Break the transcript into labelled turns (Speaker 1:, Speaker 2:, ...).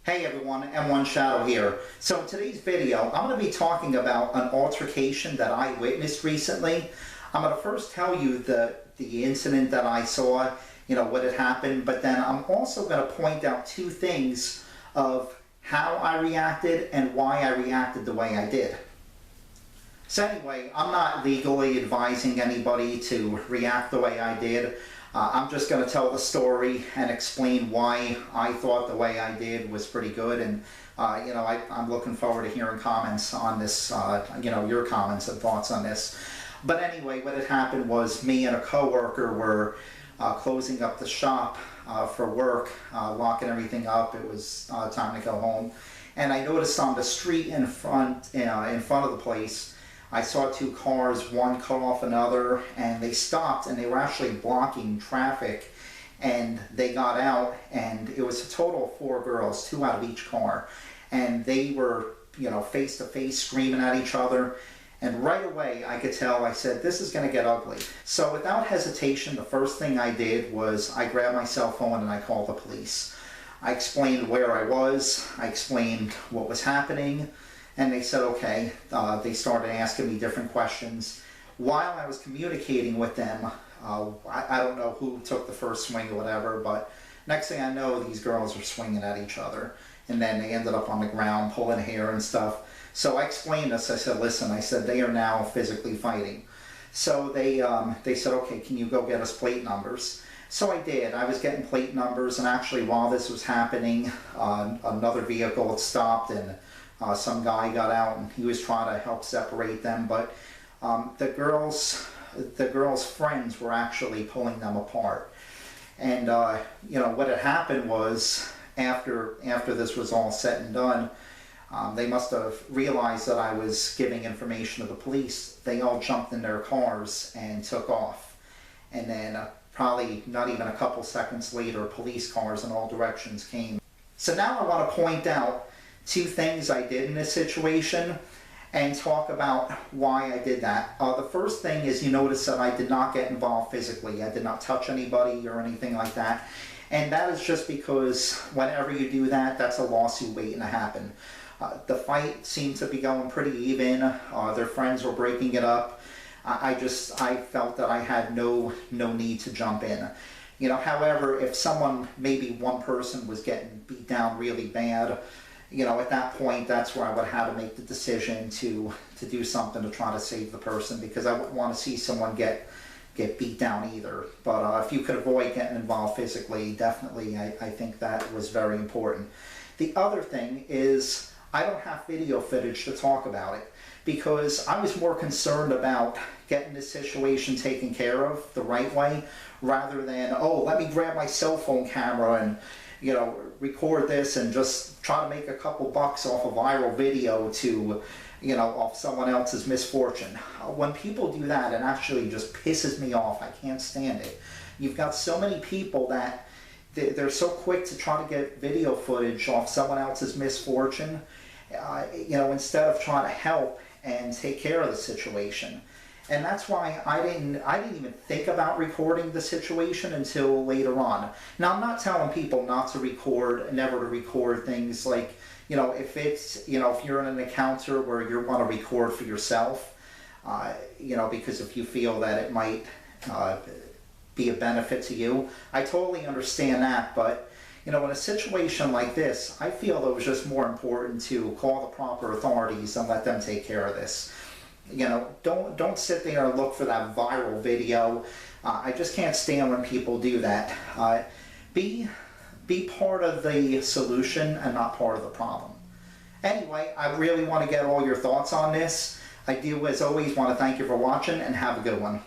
Speaker 1: Hey everyone, M1 Shadow here. So in today's video, I'm going to be talking about an altercation that I witnessed recently. I'm going to first tell you the incident that I saw, what had happened, but then I'm also going to point out two things of how I reacted and why I reacted the way I did. So anyway, I'm not legally advising anybody to react the way I did. I'm just going to tell the story and explain why I thought the way I did was pretty good, and I'm looking forward to hearing comments on this, your comments and thoughts on this. But anyway, what had happened was me and a coworker were closing up the shop for work, locking everything up. It was time to go home, and I noticed on the street in front of the place, I saw two cars, one cut off another, and they stopped, and they were actually blocking traffic, and they got out, and it was a total of 4 girls, 2 out of each car, and they were, face to face screaming at each other, and right away I could tell, I said, this is going to get ugly. So without hesitation, the first thing I did was I grabbed my cell phone and I called the police. I explained where I was, I explained what was happening, and they said, okay. They started asking me different questions. While I was communicating with them, I don't know who took the first swing or whatever, but next thing I know, these girls were swinging at each other. And then they ended up on the ground pulling hair and stuff. So I explained this. I said, listen, I said, they are now physically fighting. So they said, okay, can you go get us plate numbers? So I did. I was getting plate numbers, and actually while this was happening, another vehicle had stopped, and some guy got out and he was trying to help separate them, but the girls' friends were actually pulling them apart. And what had happened was after this was all said and done, they must have realized that I was giving information to the police. They all jumped in their cars and took off. And then probably not even a couple seconds later, police cars in all directions came. So now I want to point out 2 things I did in this situation and talk about why I did that. The first thing is, you notice that I did not get involved physically. I did not touch anybody or anything like that. And that is just because whenever you do that, that's a lawsuit waiting to happen. The fight seemed to be going pretty even. Their friends were breaking it up. I felt that I had no need to jump in. However, if someone, maybe one person was getting beat down really bad, at that point, that's where I would have to make the decision to do something to try to save the person, because I wouldn't want to see someone get beat down either. But if you could avoid getting involved physically, definitely, I think that was very important. The other thing is, I don't have video footage to talk about it, because I was more concerned about getting this situation taken care of the right way, rather than, oh, let me grab my cell phone camera and record this and just try to make a couple bucks off a viral video to, off someone else's misfortune. When people do that, it actually just pisses me off. I can't stand it. You've got so many people that they're so quick to try to get video footage off someone else's misfortune, instead of trying to help and take care of the situation. And that's why I didn't even think about recording the situation until later on. Now, I'm not telling people not to record, never to record things like, if it's, if you're in an encounter where you want to record for yourself, because if you feel that it might be a benefit to you, I totally understand that. But, in a situation like this, I feel it was just more important to call the proper authorities and let them take care of this. Don't sit there and look for that viral video. I just can't stand when people do that. Be part of the solution and not part of the problem. Anyway, I really want to get all your thoughts on this. I do, as always, want to thank you for watching, and have a good one.